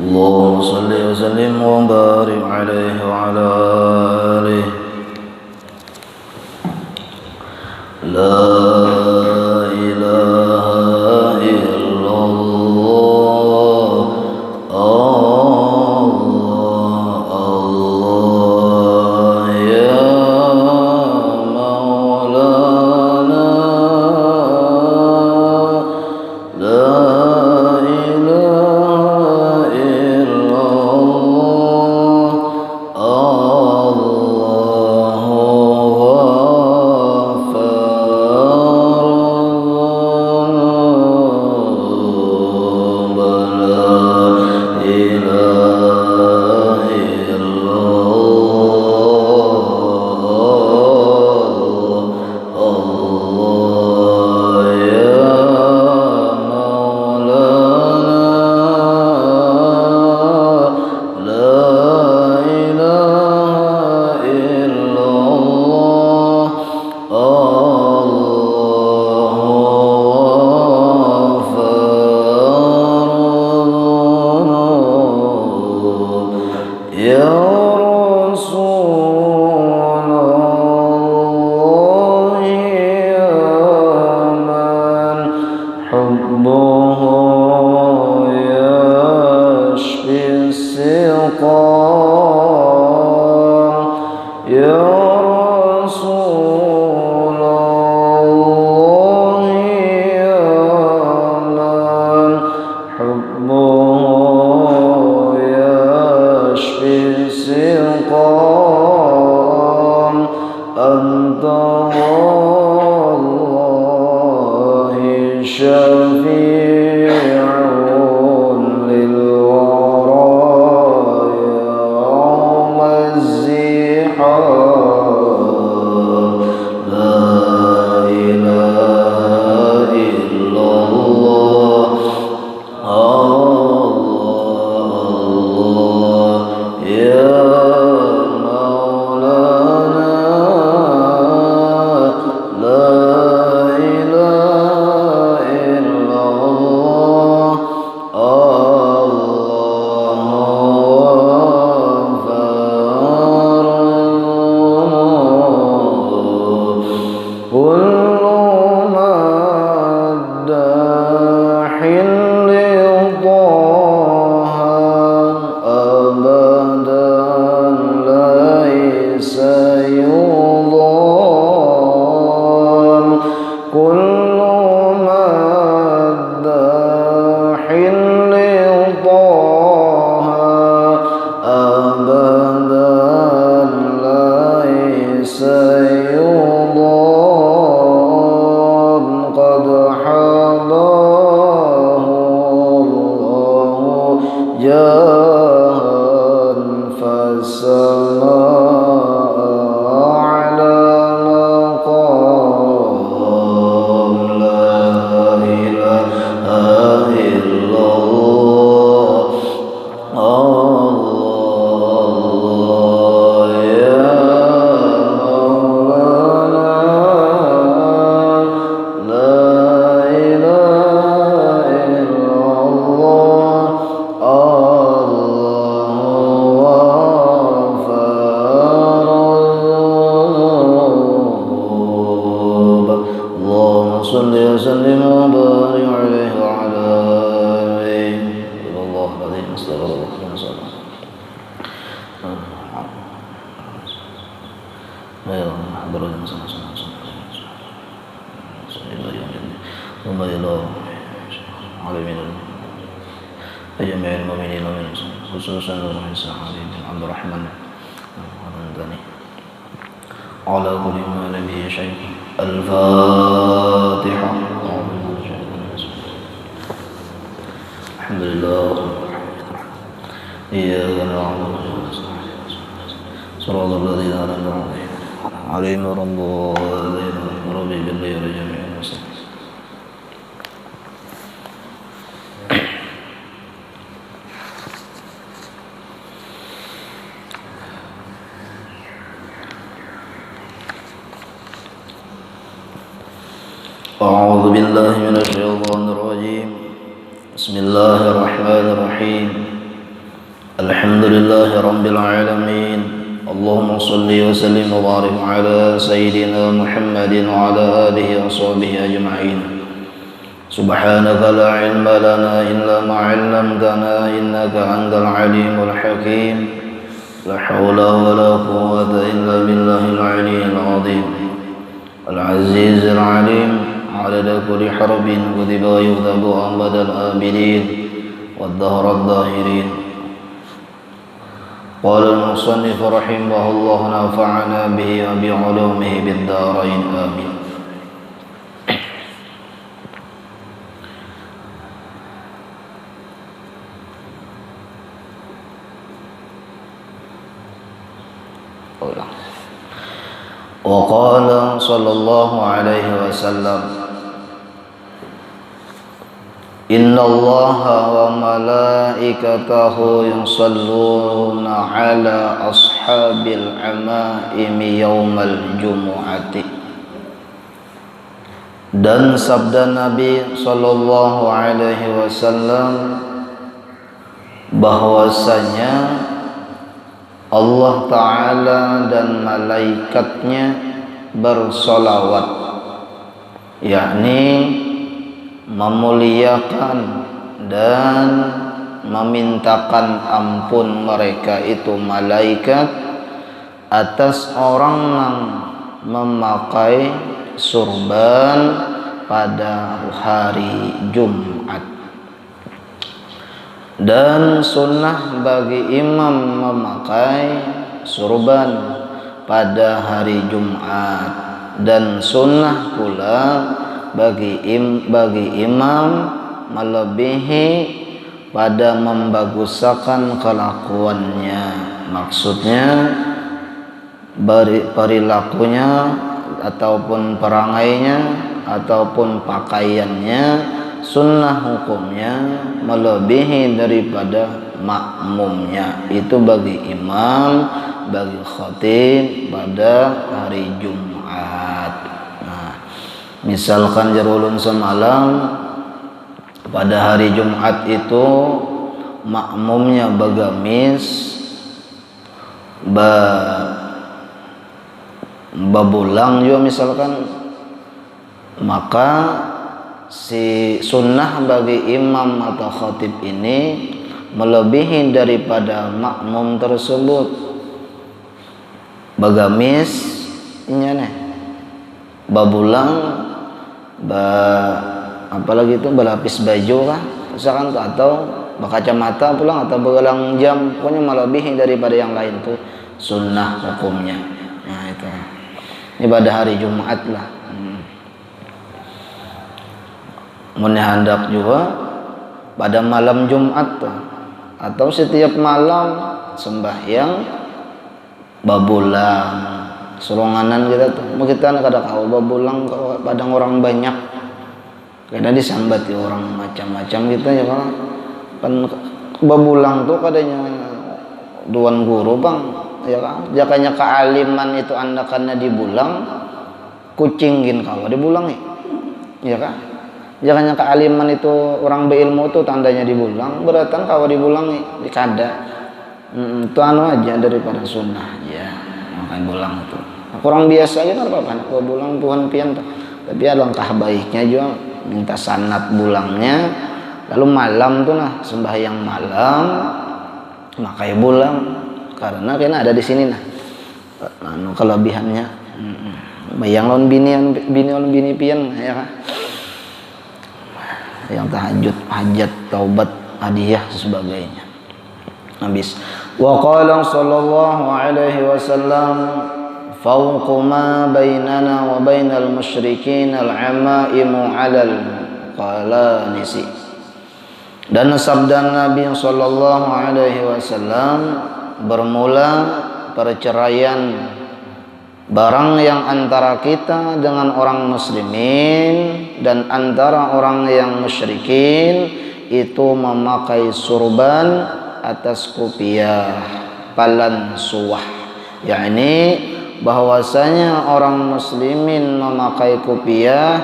اللهم صل وسلم وبارك عليه وعلى آله. لا إله إلا الله. الله يا مولانا. لا إله إلا الله. الله غفار الذنوب. لا إله إلا الله. الله يا مولانا. لا إله إلا الله. الله غفار الذنوب. يا رسول الله يا من حبه يشفي السقام. يا رسول الله يا من حبه يشفي السقام. أنت والله شفيع للورى يوم الزحام. لا إله إلا الله. الله يا مولانا. لا إله إلا الله. الله غفار الذنوب. كل مداح لطه أبدا ليس يضام. كل مداح لطه أبدا ليس يضام. قد حباه الله جاها فالسماء أعلى مقام. لا إله إلا الله. الله يا مولانا. لا إله إلا الله. الله غفار الذنوب. اللهم صل وسلم وبارك عليه وعلى آله. الله العظيم. استغفر الله. ثم إلى العالمين جميع المؤمنين والمسلمين خصوصا الصحابي بن عبد الرحمن الغني على كل ما به شيء. الفاتحة. الحمد لله. إياك نعبد صراط الذين أنعمت عليهم غير المغضوب عليهم جميع المسلمين. أعوذ بالله من الشيطان الرجيم. Bismillahirrahmanirrahim. Alhamdulillahi rabbil alamin. Allahumma salli wa sallim wa barik ala sayyidina Muhammadin wa ala alihi wa sahbihi ajma'in. Subhanaka la ilma lana illa ma 'allamtana innaka antal alimul hakim. La hawla wa la quwwata illa billahil aliyyil azim. Al-azizil alim. عدد كل حرب كتب يكتب أبد الآبدين والدهر الظاهرين. قال المصنف رحمه الله نفعنا به وبعلومه بالدارين آمين. وقال صلى الله عليه وسلم إن الله وملائكته يصلون على أصحاب العمائم يوم الجمعة. Dan sabda Nabi sallallahu alaihi wasallam bahwasanya Allah Ta'ala dan malaikatnya bersolawat, yakni memuliakan dan memintakan ampun mereka itu malaikat atas orang yang memakai surban pada hari Jumat. Dan sunnah bagi imam memakai surban pada hari Jumat, dan sunnah pula bagi imam melebihi pada membaguskan kelakuannya, maksudnya perilakunya ataupun perangainya ataupun pakaiannya. Sunnah hukumnya melebihi daripada makmumnya, itu bagi imam, bagi khatib pada hari Jumat. Nah, misalkan jarulun semalam pada hari Jumat itu makmumnya bagamis babulang juga misalkan, maka si sunnah bagi imam atau khatib ini melebihi daripada makmum tersebut. Bagamis nya babulang apalagi itu berlapis baju kah misalkan tuh, atau berkacamata pulang atau bergelang jam, pokoknya melebihi daripada yang lain tuh sunnah hukumnya. Nah itu ini pada hari Jumat lah. Hendak juga pada malam Jumat tuh, atau setiap malam sembahyang babulang suronganan kita tuh. Kita kada kau babulang padang orang banyak, karena disambati orang macam-macam kita ya kan babulang tuh kadanya duan guru bang ya kan, jakanya kealiman itu andakannya dibulang, kucingin kau dibulang ya kan. Jangannya kealiman itu orang berilmu itu tandanya dibulang, beratan kalau dibulang di kada. Itu anu aja daripada sunnah ya, makanya bulang itu. Kurang biasa aja kan apa-apa, kalau bulang Tuhan pian tuh. Tapi alangkah baiknya juga minta sanad bulangnya, lalu malam tuh nah sembahyang malam, makanya bulang karena ada di sini nah. Anu kelebihannya. Bayang lawan bini pian ya kan. Yang tahajud, hajat, taubat, hadiah sebagainya. Habis. Wa qala sallallahu alaihi wasallam fawqa ma bainana wa bainal musyrikin al-amaimu 'alal qalanisi. Dan sabda Nabi sallallahu alaihi wasallam bermula perceraian barang yang antara kita dengan orang muslimin dan antara orang yang musyrikin itu memakai surban atas kupiah palan suwah, yakni bahwasanya orang muslimin memakai kupiah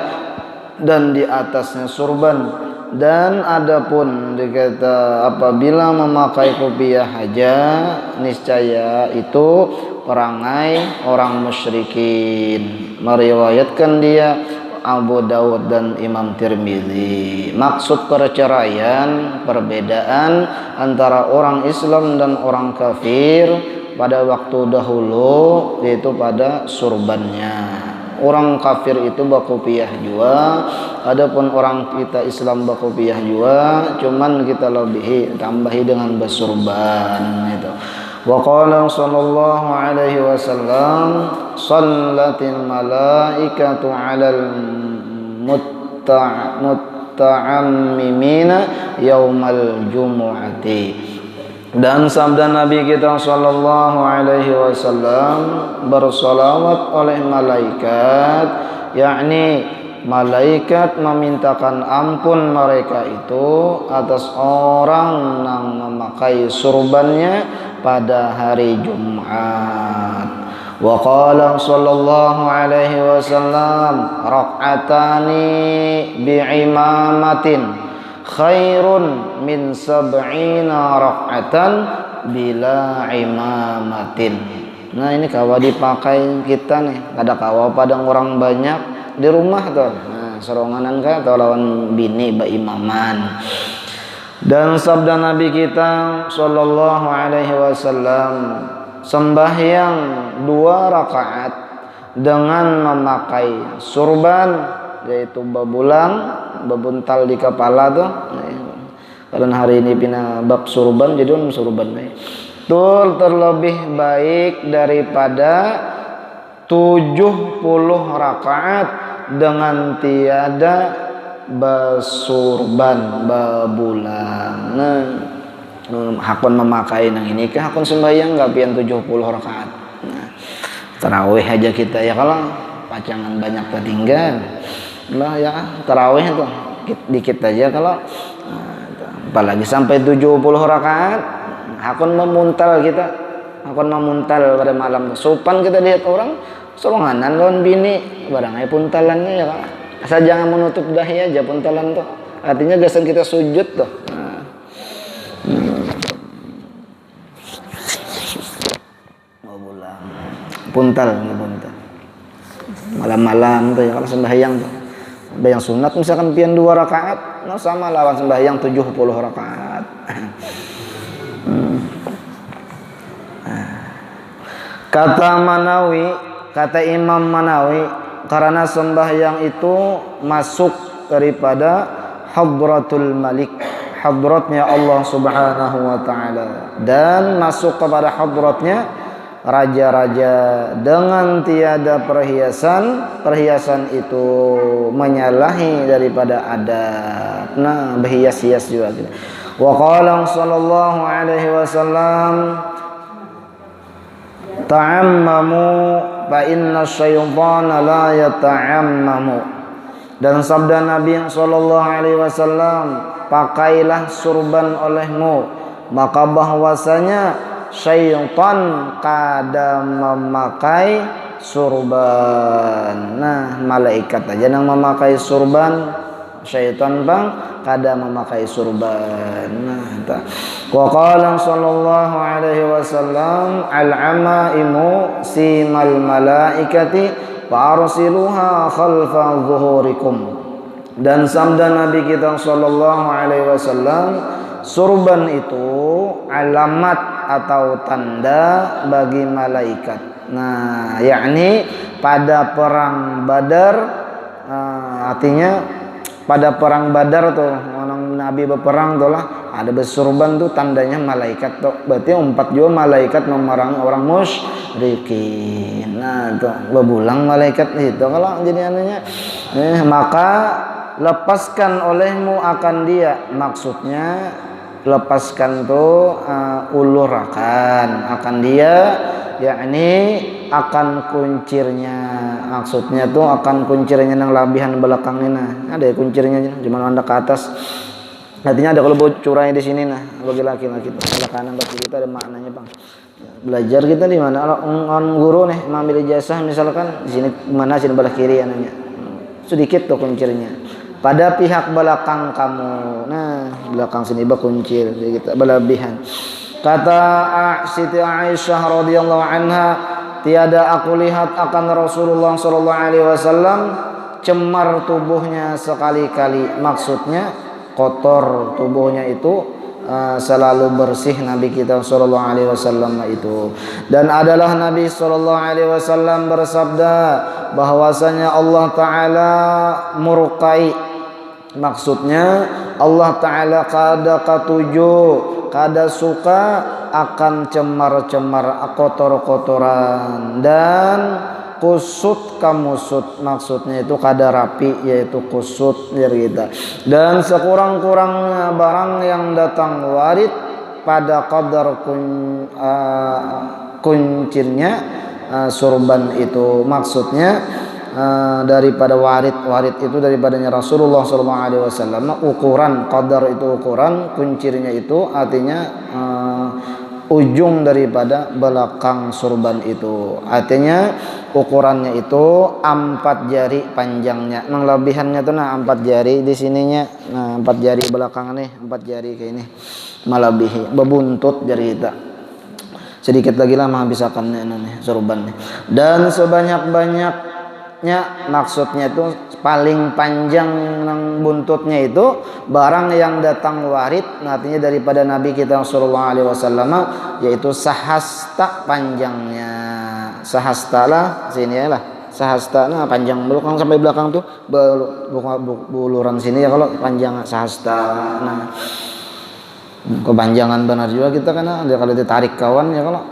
dan di atasnya surban, Dan adapun dikata apabila memakai kopiah haja, niscaya itu perangai orang musyrikin. Meriwayatkan dia Abu Dawud dan Imam Tirmizi. Maksud perceraian, perbedaan antara orang Islam dan orang kafir pada waktu dahulu, yaitu pada surbannya. Orang kafir itu bakopiah jua, adapun orang kita Islam bakopiah jua, cuman kita lebihi tambahi dengan basurban itu. Wa qala sallallahu alaihi wasallam, sallatil malaikatu 'alal mutta'ammimina yaumal jumu'ati. Dan sabda Nabi kita sallallahu alaihi wasallam, bersolawat oleh malaikat, yakni malaikat memintakan ampun mereka itu atas orang yang memakai surbannya pada hari Jumat. Wa qala sallallahu alaihi wasallam, rak'atani bi'imamatin khairun min sab'ina rak'atan bila imamatin. Nah ini kawa dipakai kita nih, ada kawa padang orang banyak di rumah tuh. Nah seronganan kan atau lawan bini ba imaman. Dan sabda Nabi kita sallallahu alaihi wasallam, sembahyang 2 rakaat dengan memakai surban, yaitu babulang, babuntal di kepala tuh. Karena hari ini pindah bab surban, jadi surban itu terlebih baik daripada 70 rakaat dengan tiada basurban, babulang. Nah, hakun memakai nang ini ke hakun sembahyang nggak pian 70 rakaat. Nah, tarawih aja kita ya, kalau pacangan banyak tertinggal lah ya tarawih tuh dikit aja, kalau apalagi sampai 70 rakaat hakun memuntal kita, hakun memuntal pada malam. Sopan kita lihat orang soronganan lawan bini barangnya puntalannya ya kan, asal jangan menutup dahi aja puntalan tuh, artinya gasan kita sujud tuh. Mau pulang puntal malam-malam tuh ya kalau sembahyang tuh. Sembahyang sunat misalkan pian 2 rakaat, nah sama lawan sembahyang 70 rakaat. Kata Manawi, kata Imam Manawi, karena sembahyang itu masuk daripada hadratul malik, hadratnya Allah Subhanahu wa taala, dan masuk kepada hadratnya raja-raja dengan tiada perhiasan itu menyalahi daripada adab. Nah, berhias-hias juga gitu. Wa qala sallallahu alaihi wasallam, ta'ammamu fa inna syaitana la yata'ammamu. Dan sabda Nabi sallallahu alaihi wasallam, pakailah surban olehmu, maka bahwasanya syaitan kada memakai surban. Nah, malaikat aja yang memakai surban, syaitan bang kada memakai surban. Nah, wa qala sallallahu alaihi wasallam, al-amaimu simal malaikati fa arsiluha khalfa zuhurikum. Dan sabda Nabi kita sallallahu alaihi wasallam, surban itu alamat atau tanda bagi malaikat. Nah, yakni pada perang Badar, artinya pada perang Badar tuh orang Nabi berperang tuh lah, ada bersurban tuh tandanya malaikat tuh. Berarti 4 juga malaikat memerangi orang musyrikin. Nah, tuh bebulang malaikat itu kalau jadi anunya. Maka lepaskan olehmu akan dia, maksudnya lepaskan tuh ulurakan akan dia, yakni akan kuncirnya, maksudnya tuh akan kuncirnya yang labihan belakang ini. Nah ada ya kuncirnya, cuma anda ke atas, artinya ada kalau curahnya di sini. Nah bagi laki-laki sebelah kanan bagi kita ada maknanya bang. Belajar kita di mana, orang guru nih mengambil ijazah misalkan di sini mana, sini belah kiri anaknya sedikit tuh kuncirnya. pada pihak belakang kamu. Nah, belakang sini kuncir kita berlebihan. Kata Siti Aisyah radhiyallahu anha, tiada aku lihat akan Rasulullah sallallahu alaihi wasallam cemar tubuhnya sekali-kali. Maksudnya kotor tubuhnya itu selalu bersih Nabi kita sallallahu alaihi wasallam itu. Dan adalah Nabi sallallahu alaihi wasallam bersabda bahwasanya Allah taala murkai, maksudnya Allah taala kada katuju, kada suka akan cemar-cemar kotor-kotoran dan kusut kamusut, maksudnya itu kada rapi, yaitu kusut dari kita. Dan sekurang-kurangnya barang yang datang warid pada kadar kuncirnya surban itu, maksudnya daripada warid itu daripadanya Rasulullah SAW. Ukuran qadar itu ukuran, kuncirnya itu artinya ujung daripada belakang surban itu, artinya ukurannya itu 4 jari panjangnya. Lebihannya tuh 4 jari di sininya, 4 jari belakang nih, 4 jari kayak ini melebihi bebuntut jari kita. Sedikit lagi lah menghabiskan nih surban nih. Dan sebanyak-banyak maksudnya itu paling panjang ng buntutnya itu barang yang datang warid, artinya daripada Nabi kita sallallahu alaihi wasallam, yaitu sahasta panjangnya. Sahasta lah sini ya lah, sahasta nah panjang belakang sampai belakang tuh buluran sini ya kalau panjang sahasta. Nah kepanjangan benar juga kita karena kalau ditarik kawan ya kalau.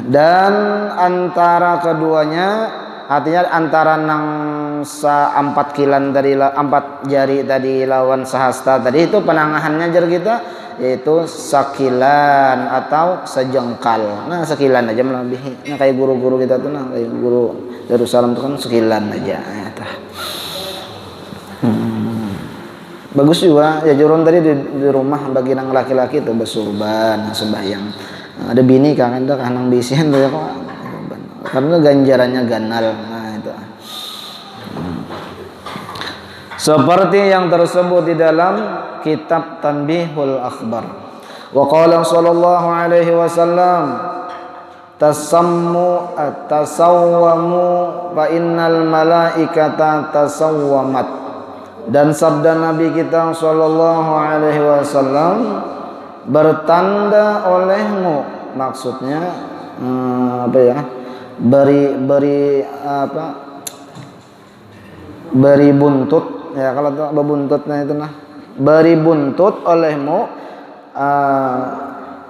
Dan antara keduanya, artinya antara nang 4 kilan dari 4 jari tadi lawan sahasta tadi itu penangahannya jar kita yaitu sakilan atau sejengkal. Nah sekilan aja melebihi. Nah kayak guru-guru kita tuh, nah kayak guru Darussalam tuh kan sekilan aja. Bagus juga ya jurun tadi di rumah bagi nang laki-laki tuh bersurban sembahyang. Ada bini kan ada kanang bisian tuh ya kok. Karena ganjarannya ganal. Nah itu. Seperti yang tersebut di dalam kitab Tanbihul Akhbar. Wa qala sallallahu alaihi wasallam, tasammu at-tasawwamu fa innal malaikata tasawwamat. Dan sabda Nabi kita sallallahu alaihi wasallam, bertanda olehmu, maksudnya apa ya? Beri buntut ya, kalau bebuntutnya itu nah beri buntut olehmu,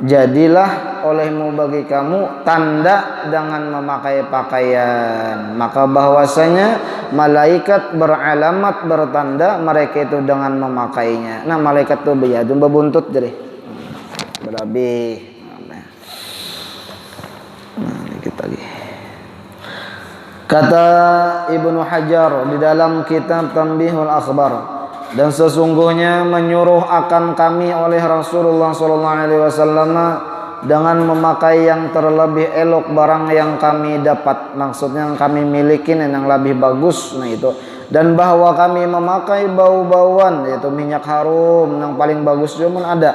jadilah olehmu bagi kamu tanda dengan memakai pakaian, maka bahwasanya malaikat beralamat bertanda mereka itu dengan memakainya. Nah malaikat tuh biyadun bebuntut jadi berlebih. Nah dikit lagi. Kata Ibnu Hajar di dalam kitab Tanbihul Akhbar, dan sesungguhnya menyuruh akan kami oleh Rasulullah SAW dengan memakai yang terlebih elok barang yang kami dapat, maksudnya yang kami miliki yang lebih bagus. Nah itu, dan bahwa kami memakai bau-bauan yaitu minyak harum yang paling bagus juga ada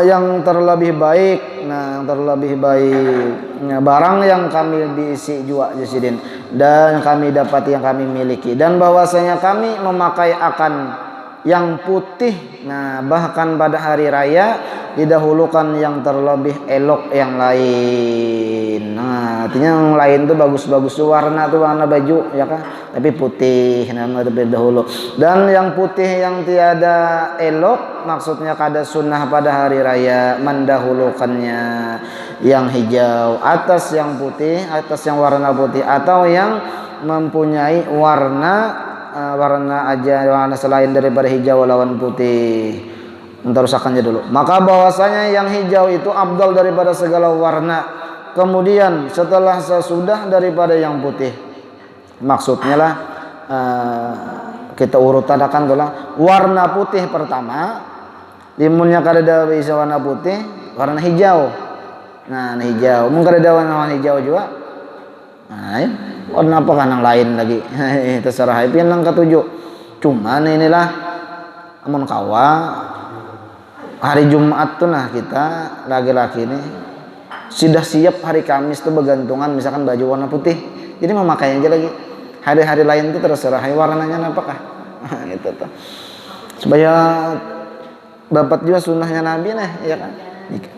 yang terlebih baik. Nah yang terlebih baik barang yang kami diisi juga jasidin dan kami dapat yang kami miliki, dan bahwasanya kami memakai akan yang putih. Nah bahkan pada hari raya didahulukan yang terlebih elok yang lain. Nah artinya yang lain tuh bagus-bagus tuh warna baju ya kan, tapi putih nama terlebih dahulu. Dan yang putih yang tiada elok maksudnya kada sunnah pada hari raya mendahulukannya yang hijau atas yang putih, atas yang warna putih, atau yang mempunyai warna selain daripada hijau lawan putih. Terusakannya dulu. Maka bahwasanya yang hijau itu afdal daripada segala warna. Kemudian setelah sesudah daripada yang putih. Maksudnya lah kita urutan akan tulah warna putih pertama. Limunnya kada bisa warna putih, warna hijau. Nah, hijau. Mungkin ada warna hijau juga. Nah, warna apa kan yang lain lagi? Terserah. Itu yang ketujuh. Cuman inilah amun kawa hari Jumat tuh nah kita laki-laki ini sudah siap hari Kamis tuh bergantungan misalkan baju warna putih, jadi memakai aja lagi. Hari-hari lain tuh terserah warnanya apakah gitu tuh, supaya dapat juga sunnahnya Nabi nih ya kan.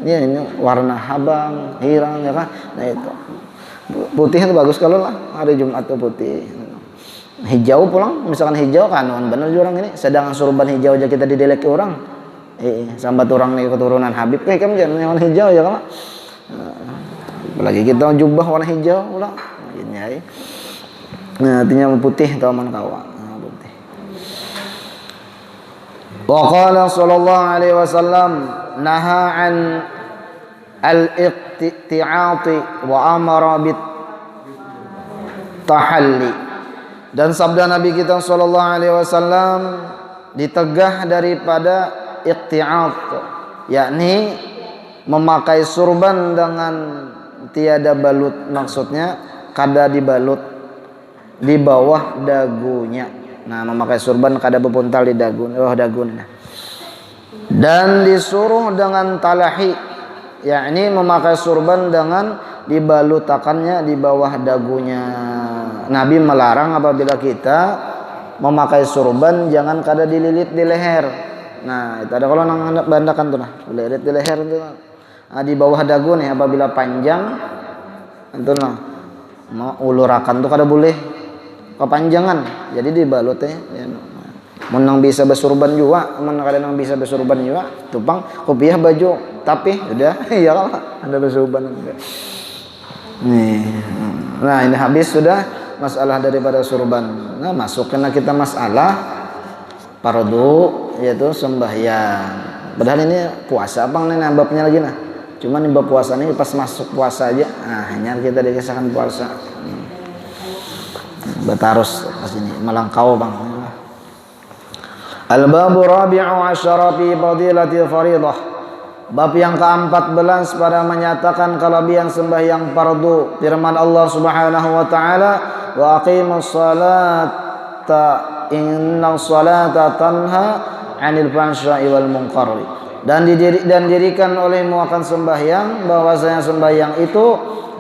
Ini warna habang hirang ya kan. Nah itu putih itu bagus kalau lah hari Jumat tuh putih. Hijau pulang misalkan hijau kan bener juga orang ini sedangkan surban hijau aja kita didelek orang. Sambat orang nih keturunan Habib kayak kan warna hijau ya kan. Apalagi kita jubah warna hijau ulah. Nah, artinya putih atau man kawa. Putih. Wa qala sallallahu alaihi wasallam naha an al-iqti'ati wa amara bit tahalli. Dan sabda Nabi kita sallallahu alaihi wasallam ditegah daripada iqti'at, yakni memakai surban dengan tiada balut, maksudnya kada dibalut di bawah dagunya. Nah, memakai surban kada bepuntal di dagu, dagunya. Dan disuruh dengan talahi, yakni memakai surban dengan dibalutakannya di bawah dagunya. Nabi melarang apabila kita memakai surban jangan kada dililit di leher. Nah, itu ada kalau nang bandakan tuh nah, lilit di leher tuh. Nah, di bawah dagu nih apabila panjang itu nah mau ulurakan tuh kada boleh kepanjangan. Jadi dibalut ya. Menang bisa bersurban juga, menang kada nang bisa bersurban juga, tupang kopiah baju tapi udah ya kalau ada bersurban. Nih. Nah, ini habis sudah masalah daripada surban. Nah, masukkan kita masalah fardu yaitu sembahyang. Padahal ini puasa abang nih babnya lagi nah. Cuman bab puasa ini pas masuk puasa aja. Nah, hanya kita dikisahkan puasa. Batarus pas ini melangkau bang. Al-babu rabi'u asyara fi fadilatil faridah. Bab yang ke-14 pada menyatakan kelebihan sembahyang fardu. Firman Allah Subhanahu wa taala, "Wa aqimus salata innas salata tanha 'anil fahsya'i wal munkar." Dan dirikan olehmu akan sembahyang, bahwasanya sembahyang itu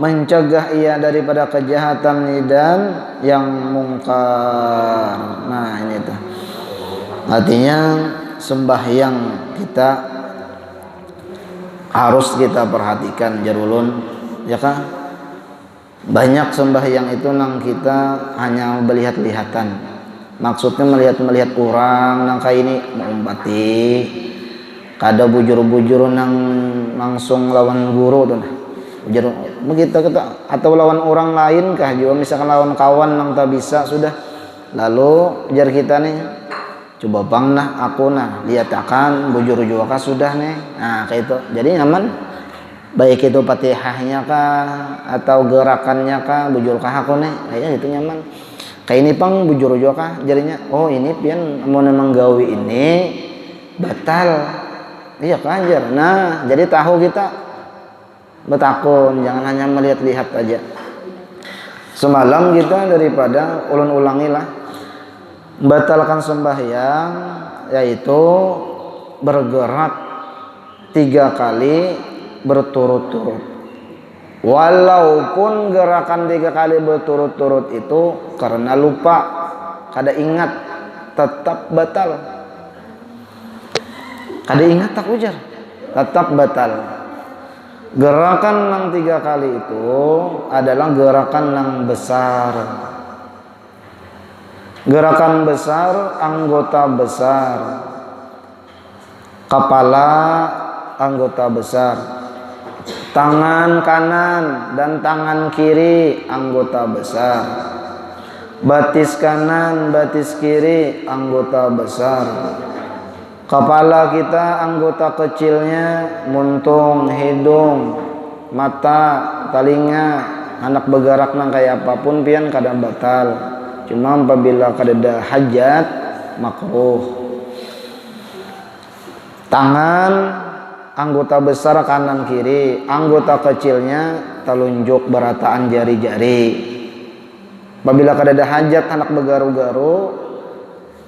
mencegah ia daripada kejahatan dan yang mungkar. Nah, ini tuh. Artinya sembahyang kita harus kita perhatikan jarulun ya kan. Banyak sembahyang itu nang kita hanya melihat-lihatan, maksudnya melihat orang nang kayak ini mengumbati kada bujur-bujur nang langsung lawan guru tuh nah bujur begitu kita atau lawan orang lain kah juga misalkan lawan kawan nang tak bisa sudah lalu ujar kita nih coba bang nah aku nah lihat akan bujur juga kah sudah nih. Nah kayak itu jadi nyaman baik itu Fatihahnya kah atau gerakannya kah bujur kah aku nih kayaknya itu nyaman. Kayak ini pang bujur juga kah jadinya oh ini pian mau memang gawi ini batal iya kan anjir. Nah jadi tahu kita betakun jangan hanya melihat-lihat aja. Semalam kita daripada ulun-ulangilah batalkan sembahyang yaitu bergerak 3 kali berturut-turut. Walaupun gerakan 3 kali berturut-turut itu karena lupa kada ingat tetap batal. Kada ingat tak ujar tetap batal. Gerakan yang 3 kali itu adalah gerakan yang besar. Gerakan besar, anggota besar, kepala anggota besar, tangan kanan dan tangan kiri anggota besar, batis kanan, batis kiri anggota besar, kepala kita anggota kecilnya, muntung, hidung, mata, telinga, anak bergerak nang kayak apapun pian kadang batal. Cuma apabila kada hajat makruh. Tangan anggota besar kanan kiri, anggota kecilnya telunjuk berataan jari-jari. Apabila kada hajat anak bergaru-garu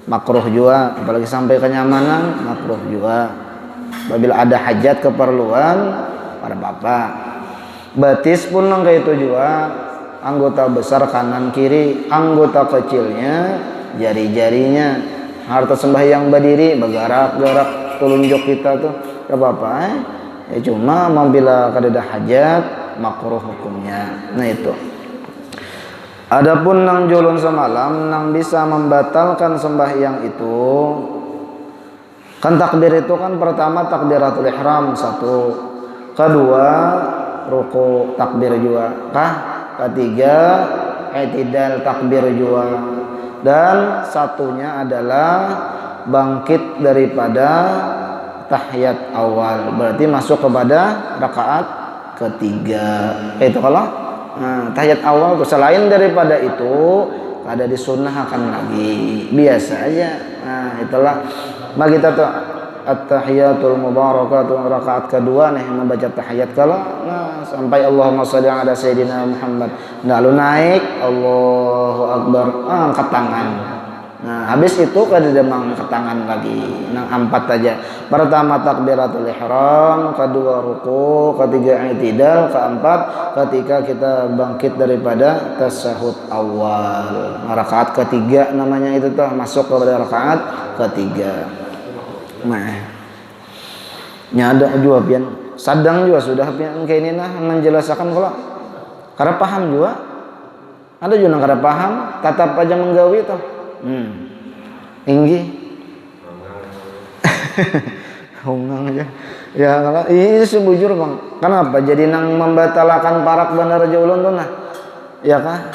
makruh juga, apalagi sampai kenyamanan makruh juga. Apabila ada hajat keperluan pada bapak. Betis pun kayak itu juga, anggota besar kanan kiri, anggota kecilnya jari-jarinya. Harta sembahyang berdiri bergerak-gerak telunjuk kita tuh ya bapak ya cuma apabila kada hajat makruh hukumnya. Nah itu. Adapun nang julun semalam nang bisa membatalkan sembahyang itu kan takbir itu kan pertama takbiratul ihram satu, kedua ruku takbir juga ketiga i'tidal takbir juga, dan satunya adalah bangkit daripada tahiyat awal, berarti masuk kepada rakaat ketiga. Itu kalau tahiyat awal tuh selain daripada itu ada disunnahkan lagi biasa aja. Nah itulah bagi kita tuh at-tahiyatul mubarakatuh rakaat kedua nih membaca tahiyat kalau sampai Allahumma shalli ala sayyidina Muhammad. Nah lu naik Allahu akbar angkat tangan. Nah habis itu kada demang angkat tangan lagi. Nah 4 aja. Pertama takbiratul ihram, kedua ruku, ketiga i'tidal, keempat ketika kita bangkit daripada tasyahud awal. Rakaat ketiga namanya itu tuh masuk kepada rakaat ketiga. Nah, nyada juga pian sadang juga sudah pian kayak ini nah menjelaskan kalau karena paham juga ada juga kada paham tatap aja menggawi tuh tinggi hongang aja ya kalau ini sebujur bang kenapa jadi nang membatalkan parak benar aja ulun tuh nah ya kah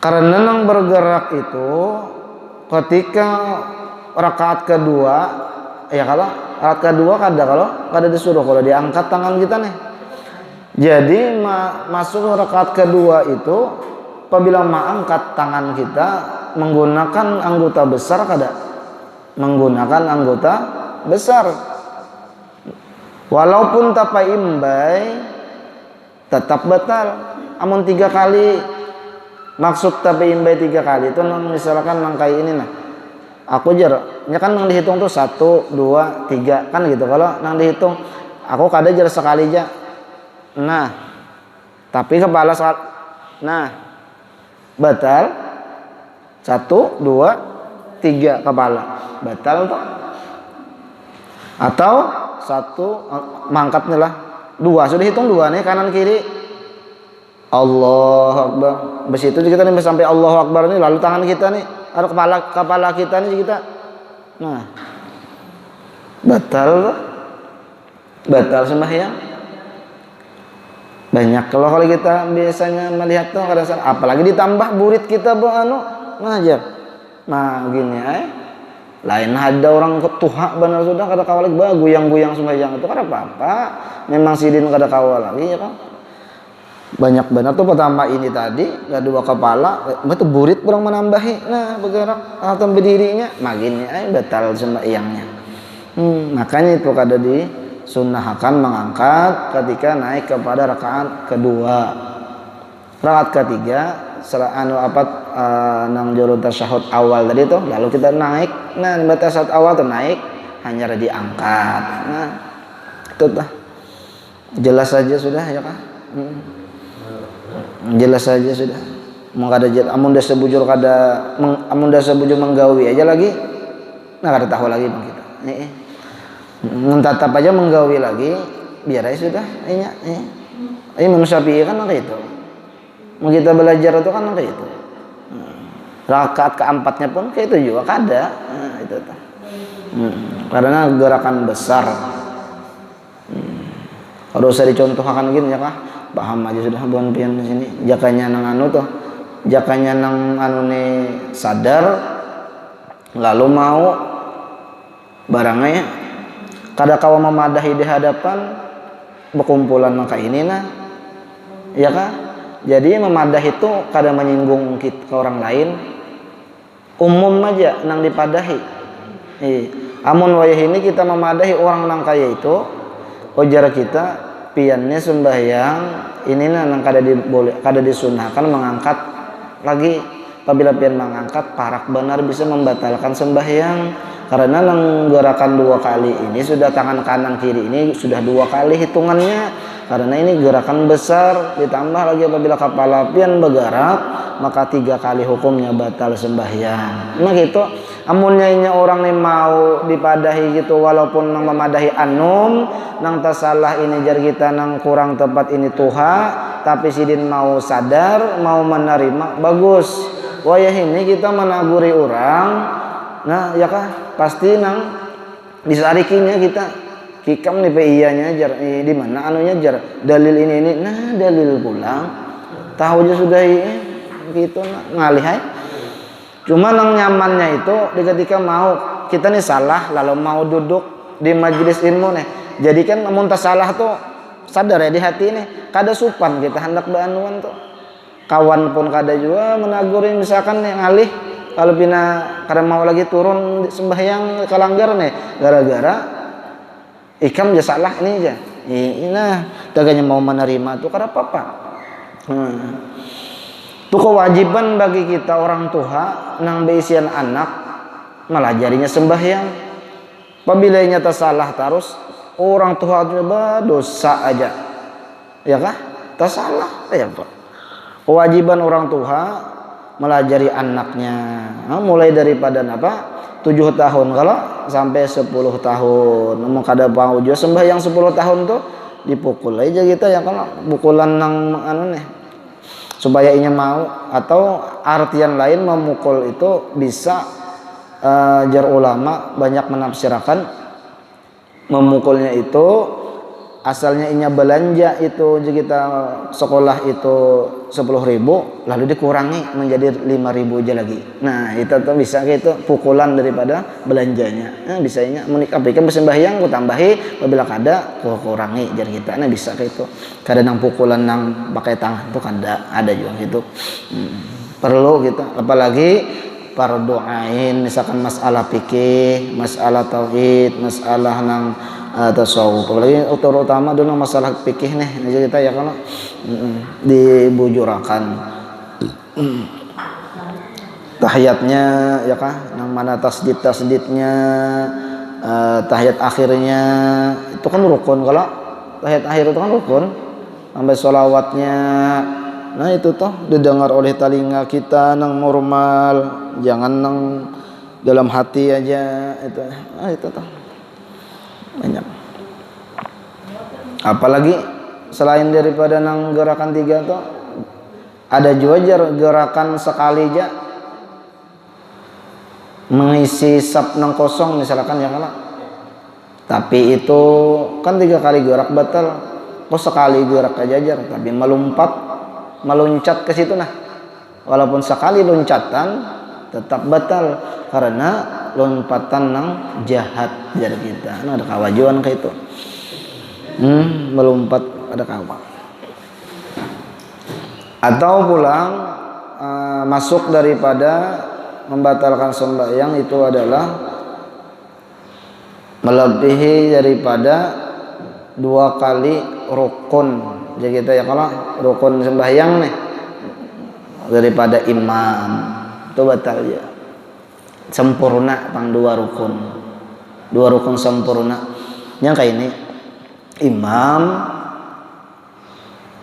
karena nang bergerak itu ketika rakaat kedua ya kalau rakaat kedua kada disuruh kalau diangkat tangan kita nih. Jadi masuk rakaat kedua itu apabila mengangkat tangan kita menggunakan anggota besar kada menggunakan anggota besar walaupun tapai imbai tetap batal. Amun 3 kali maksud tapai imbai 3 kali itu misalkan nang kayak ini nah aku jar, ya kan nang dihitung tuh 1, 2, 3 kan gitu. Kalau nang dihitung, aku kada jar sekali aja. Nah, tapi kepala nah batal 1, 2, 3 kepala batal tuh. Atau 1 mangkatnya lah 2 sudah hitung 2 nih kanan kiri. Allahu Akbar. Bes itu kita nih sampai Allahu Akbar nih lalu tangan kita nih ada kepala kita nih kita. Nah, batal sembahyang. Banyak kalau kita biasanya melihat tuh kada salah, apalagi ditambah burit kita ngajar. Nah, gini lain ada orang ketuha benar sudah kada kawal lagi guyang-guyang sembahyang itu kada apa-apa. Memang sidin kada kawal lagi ya kan. Banyak benar tuh pertama ini tadi kedua kepala itu burit kurang menambahi nah bergerak atau berdirinya maginnya batal sembahyangnya. Makanya itu kada disunnahkan mengangkat ketika naik kepada rakaat kedua. Rakaat ketiga nang juru tasyahud awal tadi tuh lalu kita naik nah di tasyahud awal tuh naik hanya diangkat. Nah itu tuh jelas saja sudah ya kan. Jelas saja sudah mau kada amun dah sebujur menggawi aja lagi nah kada tahu lagi bang kita mentatap aja menggawi lagi biar aja sudah ini Imam Syafi'i kan kayak itu mau kita belajar itu kan kayak itu rakaat keempatnya pun kayak itu juga kada itu karena gerakan besar kalau usah dicontohkan gini ya kah paham aja sudah buan pian di sini jakanya nang jakanya nang nih sadar lalu mau barangnya kada kawa memadahi di hadapan berkumpulan maka ini nah ya kah jadi memadah itu kada menyinggung ke orang lain umum aja nang dipadahi amun wayah ini kita memadahi orang nang kaya itu ujar kita piannya sembahyang ini nang kada disunahkan mengangkat lagi apabila pian mengangkat parak benar bisa membatalkan sembahyang, karena nang gerakan 2 kali ini sudah tangan kanan kiri ini sudah 2 kali hitungannya, karena ini gerakan besar, ditambah lagi apabila kepala pian bergerak maka 3 kali hukumnya batal sembahyang. Nah gitu, amunnya orang nih mau dipadahi gitu walaupun nang memadahi anum nang tasalah ini jar kita nang kurang tepat ini tuha, tapi sidin mau sadar mau menerima bagus. Wayah ini kita menaguri orang, nah ya kah pasti nang disarikinya kita kikam nih iyanya jar di mana anunya jar dalil ini nah dalil pulang tahu aja sudah gitu ngalih hai. Cuma nang nyamannya itu ketika mau kita nih salah lalu mau duduk di majelis ilmu nih, jadi kan namun tak salah tuh sadar ya di hati nih kada supan kita hendak beanuan tuh kawan pun kada juga menagurin misalkan yang ngalih kalau pina karena mau lagi turun sembahyang kalanggar nih gara-gara ikam ya salah ini aja nah daganya mau menerima tuh kada apa-apa. Itu kewajiban bagi kita orang tua nang beisian anak melajarinya sembahyang. Apabila nyata salah terus orang tua coba dosa aja ya kah tak salah ya Pak. Kewajiban orang tua melajari anaknya mulai daripada apa 7 tahun kalau sampai 10 tahun mau kada mau juga sembahyang 10 tahun tuh dipukul aja kita ya kalau pukulan nang anu nih supaya inya mau, atau artian lain memukul itu bisa jar ulama banyak menafsirkan memukulnya itu asalnya inya belanja itu kita sekolah itu 10.000 lalu dikurangi menjadi 5.000 aja lagi. Nah itu tuh bisa gitu pukulan daripada belanjanya. Nah bisa inya menikapkan bersembahyang ku tambahi apabila kada ku kurangi jar kita. Nah bisa kayak itu. Kadang pukulan nang pakai tangan tuh ada juga gitu. Perlu gitu apalagi fardu ain misalkan masalah fikih, masalah tauhid, masalah nang tasawuf, apalagi terutama dulu masalah fikih nih aja kita ya kalau dibujurakan tahiyatnya ya kah yang mana tasdidnya tahiyat akhirnya itu kan rukun, kalau tahiyat akhir itu kan rukun sampai sholawatnya. Nah itu toh didengar oleh telinga kita nang normal, jangan nang dalam hati aja itu. Itu toh banyak. Apalagi selain daripada nang gerakan 3 tuh ada juga gerakan sekali aja mengisi sab nang kosong misalkan ya kalau. Tapi itu kan 3 kali gerak batal. Kok sekali gerak aja jar, tapi meluncat ke situ nah. Walaupun sekali loncatan tetap batal karena lompatan nang jahat dari kita. Nah, ada kawajuan kayak itu. Melompat ada kawa. Atau pulang masuk daripada membatalkan sembahyang itu adalah melebihi daripada 2 kali rukun. Jadi kita ya kalau rukun sembahyang nih daripada imam itu batal ya. Sempurna pang 2 rukun sempurna yang kayak ini imam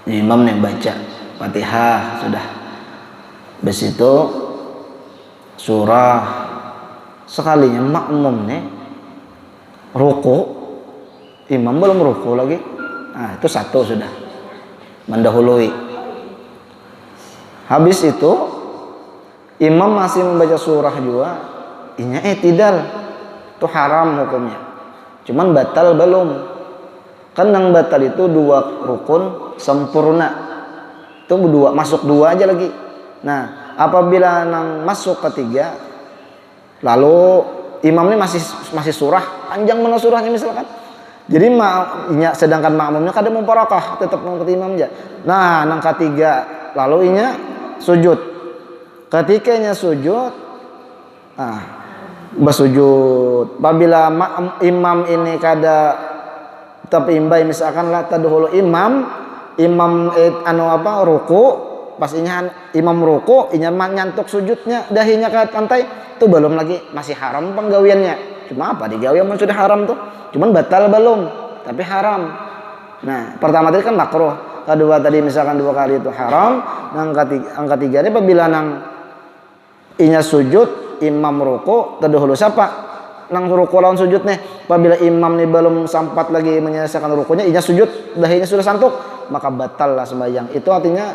yang baca Fatihah sudah habis itu surah sekalinya makmum nih ruku imam belum ruku lagi, nah itu 1 sudah mendahului. Habis itu imam masih membaca surah juga inya tidal itu haram hukumnya, cuman batal belum, kan yang batal itu 2 rukun sempurna itu 2 masuk 2 aja lagi. Nah apabila nang masuk ketiga lalu imamnya masih surah panjang mana surahnya misalkan, jadi sedangkan makmumnya kada mumparakah tetap mengikuti imam aja. Nah nang ketiga lalu inya sujud, ketikanya sujud bersujud. Apabila imam ini kada tapi imbai misalkan la tadhulu imam ruku pas imam ruku, inya nyantuk sujudnya, dahinya ke lantai, itu belum lagi masih haram penggawiannya. Cuma apa digawi emang sudah haram tuh, cuman batal belum, tapi haram. Nah, pertama tadi kan makruh, kedua tadi misalkan 2 kali itu haram, yang ketiga ini apabila inya sujud, imam ruku, terdahulu siapa? Nang ruku lawan sujud nih. Apabila imam nih belum sempat lagi menyelesaikan rukunya, inya sujud, dahinya sudah santuk, maka batal lah sembahyang. Itu artinya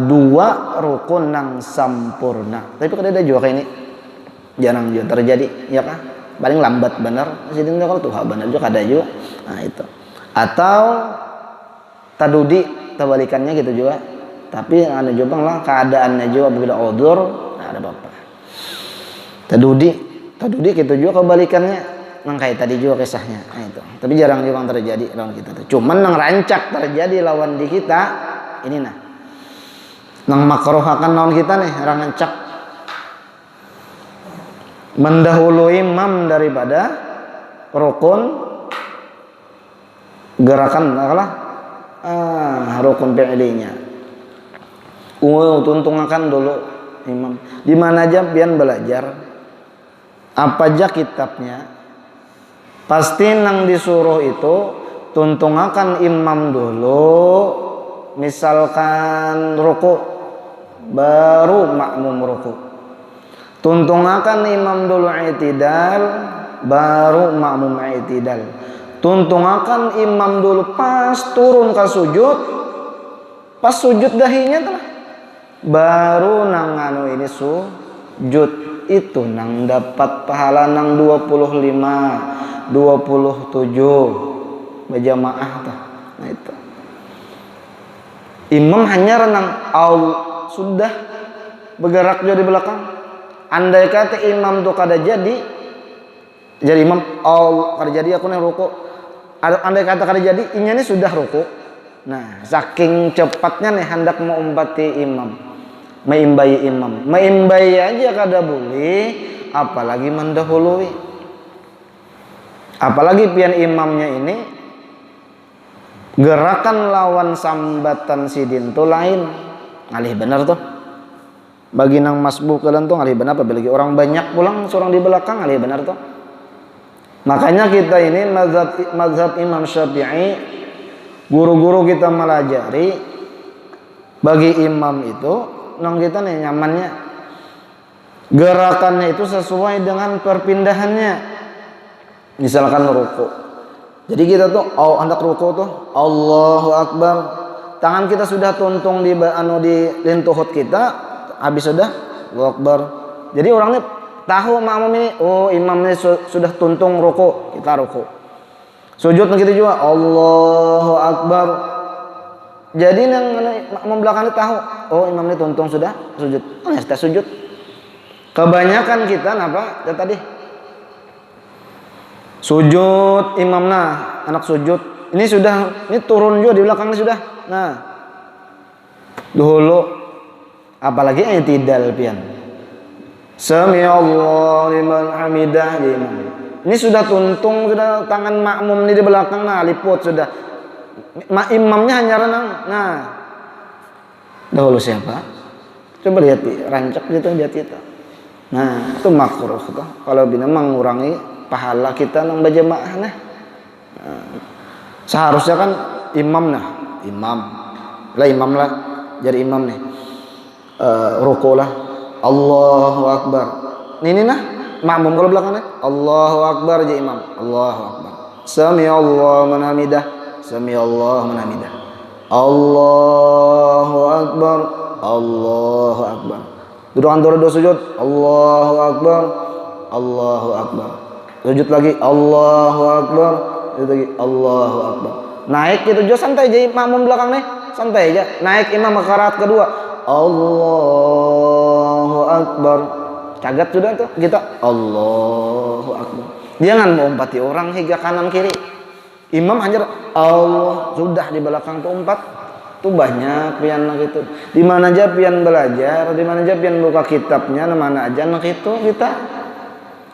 2 rukun nang sampurna. Tapi kalau ada juga kayak ini jarang juga terjadi, ya kan? Paling lambat benar. Jadi kalau tuh benar juga ada juga. Nah itu. Atau tadudi, terbalikannya gitu juga. Tapi ada juga lah keadaannya juga bila udzur, nah ada apa-apa. Tadudi gitu juga kebalikannya, nang kayak tadi juga kisahnya. Nah itu. Tapi jarang juga terjadi lawan kita tuh. Cuman nang rancak terjadi lawan di kita ini nah. Nang makruh akan lawan kita nih rancak mendahului imam daripada rukun gerakan rukun fi'linya. Tuntungakan dulu imam. Di mana aja pian belajar apa aja kitabnya, pasti nang disuruh itu tuntungakan imam dulu, misalkan ruku baru makmum ruku, tuntungakan imam dulu i'tidal baru makmum i'tidal, tuntungakan imam dulu pas turun ke sujud, pas sujud dahinya telah baru nang anu ini sujud. Itu nang dapat pahala nang 25 27 berjamaah tuh. Nah itu imam hanya renang sudah bergerak jadi belakang. Andai kata imam tuh kada jadi imam kada jadi aku nih ruku, andai kata kada jadi inya nih sudah ruku. Nah saking cepatnya nih hendak mau umpati imam, meimbai imam, meimbai aja kada boleh, apalagi mendahului. Apalagi pian imamnya ini gerakan lawan sambatan sidin tuh lain, ngalih bener tuh. Bagi nang masbuh kalian tuh ngalih bener, apalagi orang banyak pulang seorang di belakang ngalih bener tuh. Makanya kita ini mazhab Imam Syafi'i, guru-guru kita melajari bagi imam itu nang kita nih nyamannya gerakannya itu sesuai dengan perpindahannya. Misalkan ruku, jadi kita tuh hendak ruku tuh Allahu Akbar, tangan kita sudah tuntung di lintuhut kita, habis sudah Allahu Akbar. Jadi orangnya tahu makmum ini, imamnya sudah tuntung ruku, kita ruku. Sujud begitu juga Allahu Akbar. Jadi yang membelakangnya tahu, imam ini tuntung sudah sujud. Kita sujud. Kebanyakan kita apa? Ya tadi sujud imam anak sujud. Ini turun juga di belakangnya sudah. Nah, dulu apalagi i'tidal pian. Sami Allahu liman hamidah ya imam. Ini sudah tuntung, sudah tangan makmum ini di belakang, liput sudah. Imamnya hanya renang. Nah, dahulu siapa? Coba lihat rancak gitu lihat kita. Nah, itu makruh tuh. Kalau bina mengurangi pahala kita nang berjamaah nah. Seharusnya kan imam lah jadi imam nih. Ruku lah Allahu Akbar. Ini nah makmum kalau belakangnya Allahu Akbar jadi imam. Allahu Akbar. Sami Allahu liman hamidah. Sami Allahu liman hamidah. Allahu Akbar. Allahu Akbar. Duduk antara dua sujud. Allahu Akbar. Allahu Akbar. Sujud lagi. Allahu Akbar. Sujud lagi. Allahu Akbar. Naik gitu juga santai jadi makmum belakang nih. Santai aja. Naik imam ke rakaat kedua. Allahu Akbar. Cagat sudah tuh kita. Allahu Akbar. Jangan mengumpati orang hingga kanan kiri. Imam hanya Allah sudah di belakang tuh umpat. Tuh banyak pian gitu. Di mana aja pian belajar, di mana aja pian buka kitabnya, di mana aja nak itu kita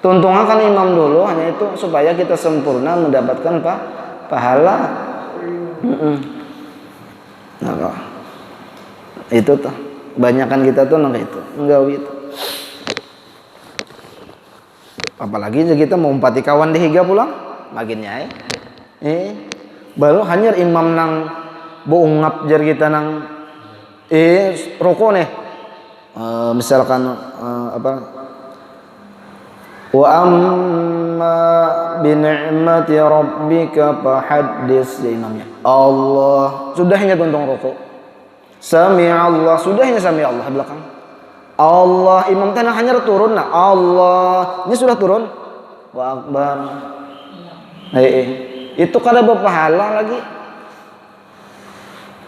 tuntungakan imam dulu hanya itu supaya kita sempurna mendapatkan pahala. Itu tuh kebanyakan kita tuh nang itu nggawi itu. Apalagi kita mau umpati kawan di higa pulang makin nyai baru hanya imam nang boongap jar kita nang rokok nih misalkan apa wa amma bi ni'mati rabbika fahaddits ya imamnya Allah sudahnya tentang rokok sami Allah sudahnya sami Allah belakang Allah imam tanah hanya turun nah Allah ini sudah turun wa akbar itu kada berpahala lagi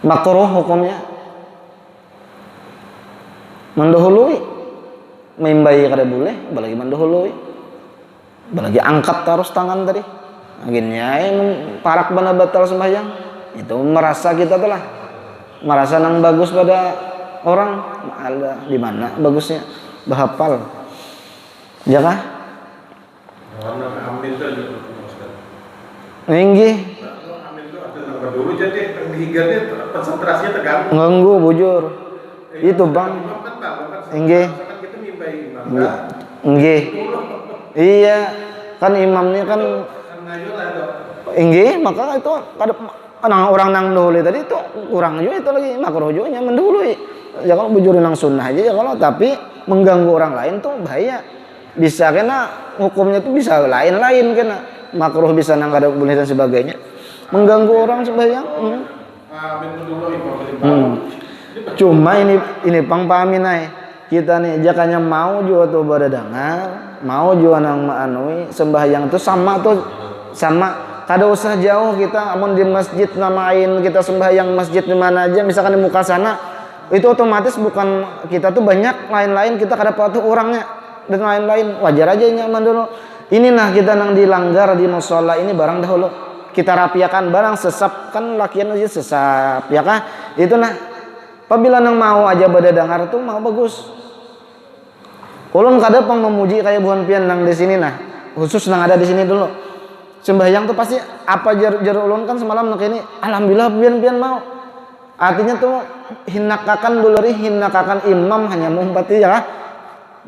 makruh hukumnya mendahului membayi kada boleh apalagi mendahului apalagi angkat terus tangan tadi akhirnya parak bana batal sembahyang itu merasa kita telah merasa nang bagus pada orang ada di mana bagusnya bahapal ya kah tinggi dulu jadi higarnya konsentrasinya terganggu nganggu bujur itu bang tinggi tinggi iya kan imamnya kan tinggi maka itu kada orang nang dahului tadi itu kurang juga itu lagi makruh juga mendahului ya kalau bujurin nang sunnah aja ya kalau tapi mengganggu orang lain tuh bahaya bisa kena hukumnya tuh bisa lain-lain kena makruh bisa nang kada boleh dan sebagainya mengganggu orang sembahyang cuma ini pang pahamin ay kita nih jakanya mau juga tuh berdengar mau juga nang maanui sembahyang itu sama tuh sama kada usah jauh kita amun di masjid namain kita sembahyang masjid di mana aja misalkan di muka sana itu otomatis bukan kita tuh banyak lain-lain kita kada patuh orangnya dan lain-lain wajar aja nyaman dulu ini nah kita nang dilanggar di musola ini barang dahulu kita rapiakan barang sesap kan lakian aja sesap ya kah itu nah apabila nang mau aja berdengar tuh mau bagus ulun kada pang memuji kayak buhan pian nang di sini nah khusus nang ada di sini dulu sembahyang tuh pasti apa jar ulun kan semalam nak ini alhamdulillah pian mau artinya tuh hinakakan duluri hinakakan imam hanya mumpati ya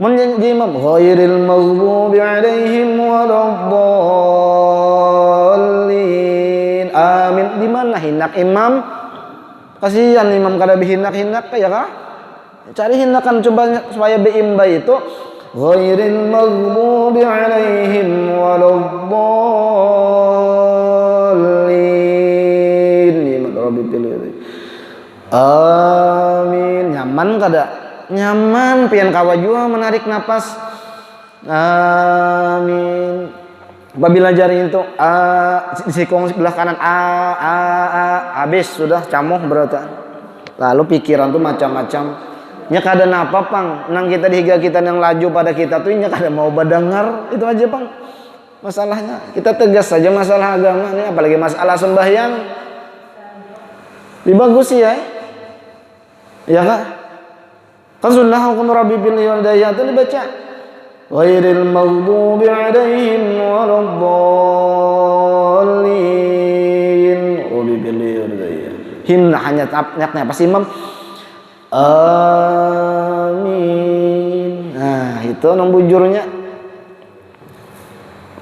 mun jadi imam ghairil maghdubi alaihim waladdallin amin di mana hinak imam kasihan imam kada bihinak ya kah cari hinakan coba supaya beimba itu ghairil maghdubi alaihim waladdallin amin nyaman kada nyaman pian kawa jua menarik napas amin apabila jari itu sikong sebelah kanan habis sudah camuh berarti lalu pikiran tuh macam-macam nya kada napa pang nang kita dihiga kita yang laju pada kita tuh nya kada mau badengar itu aja pang masalahnya kita tegas saja masalah agama nih apalagi masalah sembahyang dibagus ya ya kak kan sunnah hukum rabbi bil hidayah itu dibaca ghairil maghdubi alaihim waladdallin bil hidayah himna hanya tapnya pas imam amin nah itu nang bujurnya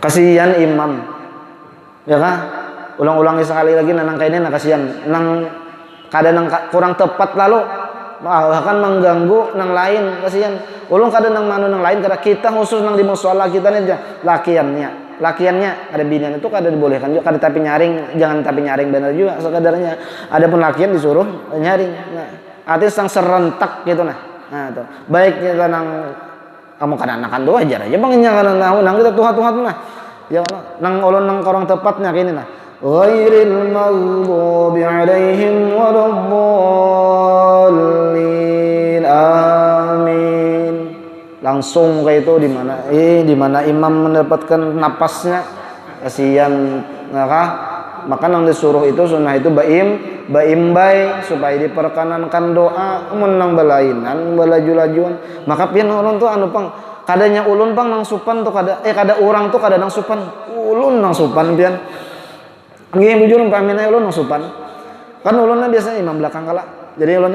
kasihan imam ya kah ulang-ulangi sekali lagi nang kainnya kasihan nang kada nang kurang tepat lalu bahkan mengganggu nang lain kasihan ulung kada nang manu nang lain kada kita khusus nang di mushola kita nih lakiannya ada binian itu kada dibolehkan juga kada tapi nyaring jangan tapi nyaring benar juga sekadarnya adapun lakian disuruh nyaring nah artis sang serentak gitu nah tuh baik kita nang kamu kada anakan tuh ajar aja bang nya kana nang kita tuhat-tuhat nah ya nang ulun nang korong tepatnya kini nah ghairil maghdubi alaihim waladdallin amin langsung kayak itu di mana imam mendapatkan napasnya kasihan maka nang disuruh itu sunnah itu baimbai supaya diperkenankan doa menang balainan balaju-lajuan maka pian ulun tuh anu pang kadanya ulun pang nang supan tuh kada orang tuh kada nang supan ulun nang supan pian nggih bujur paminai ulun nang supan kan ulunnya biasanya imam belakang kala jadi ulun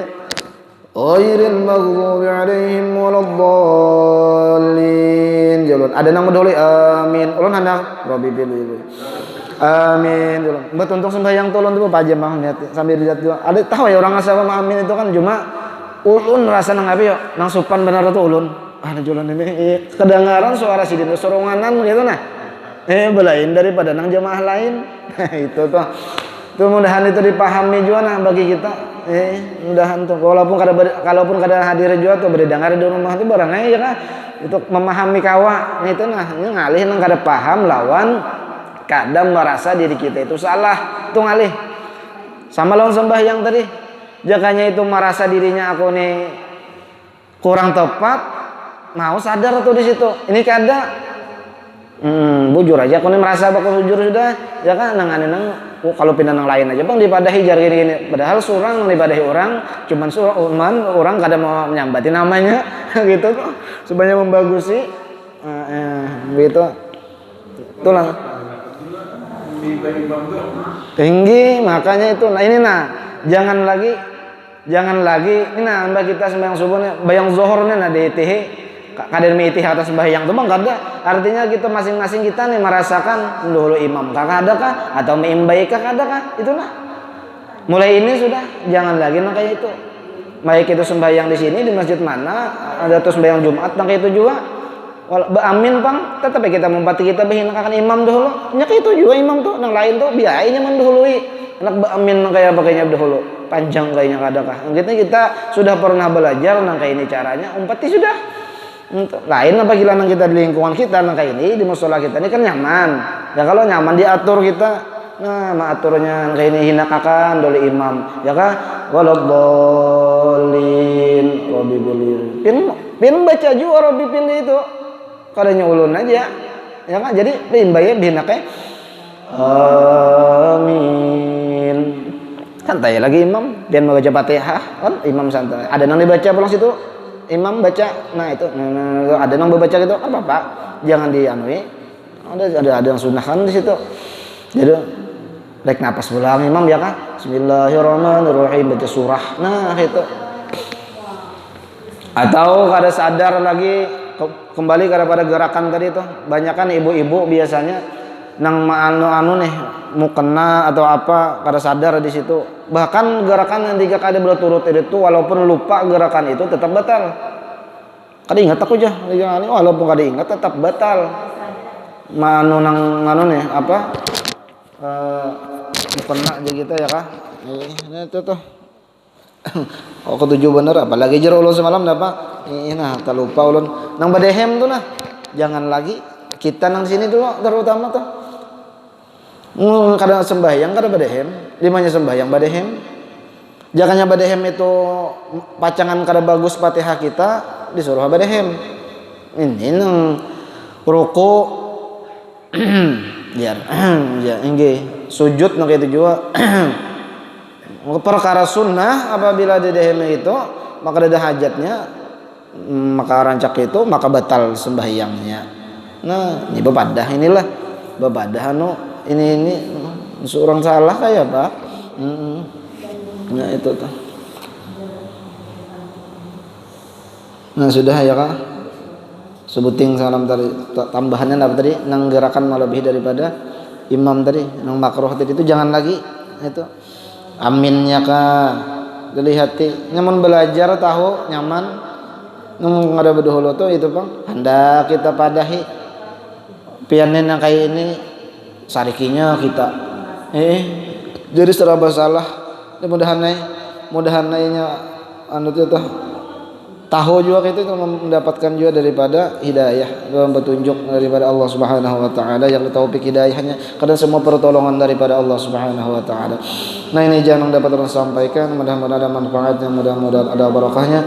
ghairil maghdubi 'alaihim waladdallin. Jalun ada nang medoli amin. Ulun hendak Rabbi pilih. Amin. Mbak untung sembahyang tolong tuh pajam mah sambil dilihat juga. Ada tahu ya orang asal amin itu kan cuma ulun rasa nang apa ya nang sopan benar tuh ulun. Ada jalan ini kedengaran suara sidin soronganan gitu nah. Belain daripada nang jamaah lain. Itu tuh. Tuh mudahan itu dipahami juga nah bagi kita. Mudahan tuh kalaupun kada hadir juga tuh berdengar di rumah tuh barang aja kan. Itu memahami kawa itu nah ngalih nang kada paham lawan kadang merasa diri kita itu salah tuh ngalih sama lawan sembahyang tadi jakanya itu merasa dirinya aku nih kurang tepat mau sadar tuh di situ ini kada bujur aja aku nih merasa bakal bujur sudah ya kan nang kalau pindah nang lain aja bang dipadahi jar gini padahal surang dipadahi orang cuman orang kada mau menyambati namanya gitu tuh sebanyak membagusi gitu itulah tinggi makanya itu nah ini nah jangan lagi ini nah mbak kita sembahyang subuhnya bayang zohornya nah DTH kader mitih atas sembahyang tuh bang kada artinya kita masing-masing kita nih merasakan dulu imam kakak adakah atau imbai kakak adakah itu nah mulai ini sudah jangan lagi nah kayak itu baik itu sembahyang di sini di masjid mana ada tuh sembahyang Jumat nah kayak itu juga amin pang tetapi kita membati kita behinakan imam dahulu nya itu juga imam tuh nang lain tuh biayanya mendahului anak amin kayak pakainya dahulu panjang kayaknya kadakah gitu kita sudah pernah belajar nang kayak ini caranya umpati sudah lain apabila nang kita di lingkungan kita nang kayak ini di musola kita ini kan nyaman ya kalau nyaman diatur kita nah maaturnya kayak ini hinakakan doli imam ya kan waladdallin Rabbi pilih pin baca juga Rabbi pilih itu kadanya ulun aja ya kan jadi imbaynya binaknya amin santai lagi imam biar membaca Fatihah kan imam santai ada nang dibaca pulang situ imam baca nah itu ada nang baca gitu kan bapak jangan dianui ada yang sunahkan di situ jadi rek napas pulang imam ya kan bismillahirrahmanirrahim baca surah nah itu atau kada sadar lagi kembali kepada gerakan tadi tuh banyak kan ibu-ibu biasanya nang anu nih mukena atau apa kada sadar di situ bahkan gerakan yang 3 kali berturut itu walaupun lupa gerakan itu tetap batal kada ingat aku aja walaupun kada ingat tetap batal manu nang nih apa mukena aja gitu ya kah ini itu tuh oh ketujuh bener apalagi jero ulun semalam dapat nah tak lupa ulun nang badehem tuh nah jangan lagi kita nang sini dulu terutama tuh kadang sembahyang kada badehem dimana sembahyang badehem jangannya badehem itu pacangan kada bagus Fatihah kita disuruh badehem ini nang ruku biar ya inge sujud nang itu juga perkara sunnah apabila di dehem itu maka ada hajatnya maka rancak itu maka batal sembahyangnya nah ini bebadah inilah bebadah anu ini seorang salah kayak pak nah itu tuh nah sudah ya kak sebuting salam tadi tambahannya apa tadi nang gerakan melebihi daripada imam tadi nang makruh tadi itu jangan lagi itu aminnya kah dilihat nyaman belajar tahu nyaman nung ada berdoa tuh itu bang hendak kita padahi pianin yang kayak ini sarikinya kita jadi serba salah mudahan-mudahannya anu tuh tahu juga itu mendapatkan juga daripada hidayah dalam petunjuk daripada Allah Subhanahu wa taala yang taufik hidayahnya kadang semua pertolongan daripada Allah Subhanahu wa taala. Nah ini jangan dapat orang sampaikan mudah-mudahan ada manfaatnya mudah-mudahan ada barakahnya.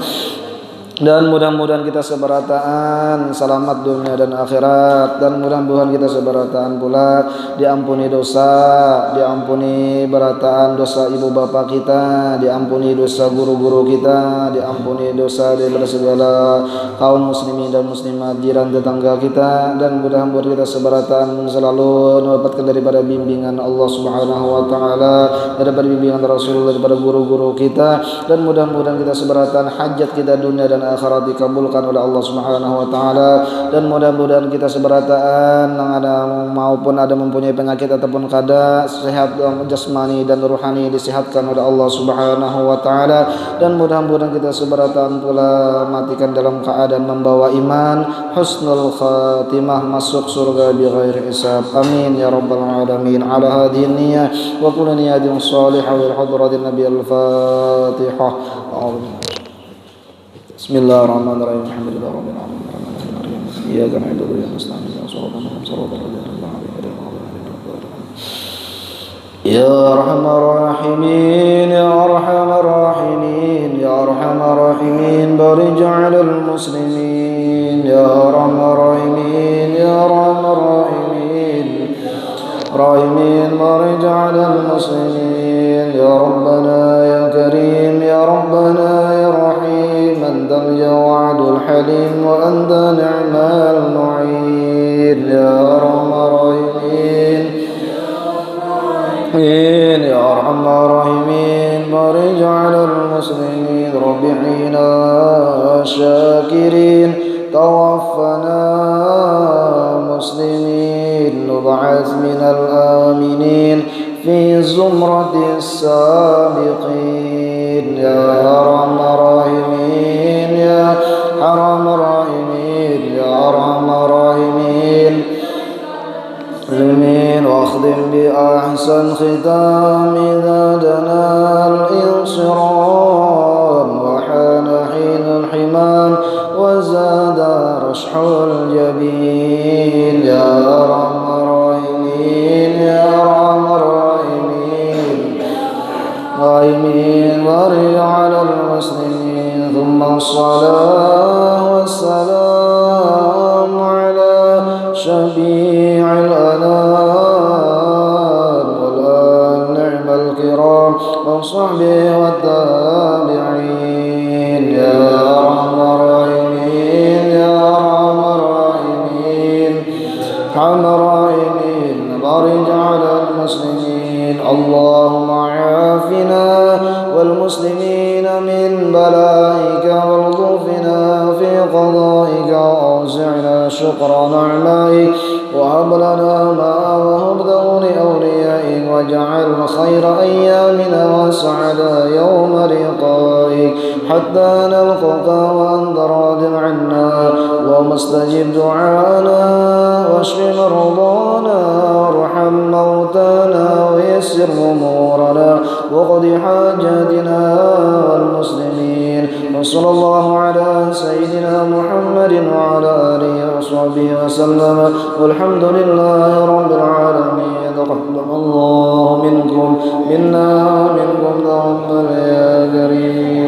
Dan mudah-mudahan kita seberataan selamat dunia dan akhirat, dan mudah-mudahan kita seberataan pula diampuni dosa, diampuni berataan dosa ibu bapak kita, diampuni dosa guru-guru kita, diampuni dosa daripada segala kaum muslimin dan muslimat, jiran tetangga kita, dan mudah-mudahan kita seberataan selalu mendapatkan daripada bimbingan Allah Subhanahu wa taala, daripada bimbingan Rasulullah, daripada guru-guru kita, dan mudah-mudahan kita seberataan hajat kita dunia dan akhirat dikabulkan oleh Allah Subhanahu wa taala, dan mudah-mudahan kita seberataan yang ada maupun ada mempunyai penyakit ataupun kada sehat jasmani dan rohani disehatkan oleh Allah Subhanahu wa taala, dan mudah-mudahan kita seberataan pula matikan dalam keadaan membawa iman, husnul khatimah, masuk surga bighairi hisab. Amin ya rabbal alamin. Ala hadhihi niyyah wa kullu niyyatin salihah wa hadratin nabi al-fatihah. Bismillahirrahmanirrahim. Alhamdulillah rabbil alamin. Iyyaka na'budu wa iyyaka nasta'in. Ya arhamar rahimin, ya arhamar rahimin, ya arhamar rahimin, barij 'alal muslimin, ya arhamar rahimin, ya arhamar rahimin, rahimin barij 'alal muslimin, ya rabbana ya karim, ya rabbana ya rahim, antal jawadul halim wa anta ni'mal mu'in, ya arhamar rahimin, يا أرحم الراحمين بارك على المسلمين ربعنا شاكرين توفنا مسلمين نبعث من الآمنين في زمرة السابقين يا أرحم الراحمين يا أرحم الراحمين يا أرحم الراحمين المسلمين واخدم بأحسن ختام إذا دنا الإنصرام وحان حين الحمام وزاد رشح الجبين يا أرحم الراحمين يا أرحم الراحمين راحمين بارك على المسلمين ثم الصلاة والسلام على شفيع الأنام والآل نعم الكرام وصحبه والتابعين يا أرحم الراحمين يا أرحم الراحمين أرحم الراحمين بارك على المسلمين اللهم عافنا والمسلمين من بلائك والطفنا في قضائك وأوزعنا شكر نعمائك وهب لنا ما وهبته لأوليائك واجعل خير أيامنا وسعد يوم لقائك حتى نلقاك وأنت راض عنا اللهم استجب دعانا واشف مرضانا وارحم موتانا ويسر أمورنا واقض حاجاتنا والمسلمين وصلى الله على سيدنا محمد وعلى آله وصحبه وسلم والحمد لله رب العالمين. تقبل الله منكم منا منكم تقبل يا كريم.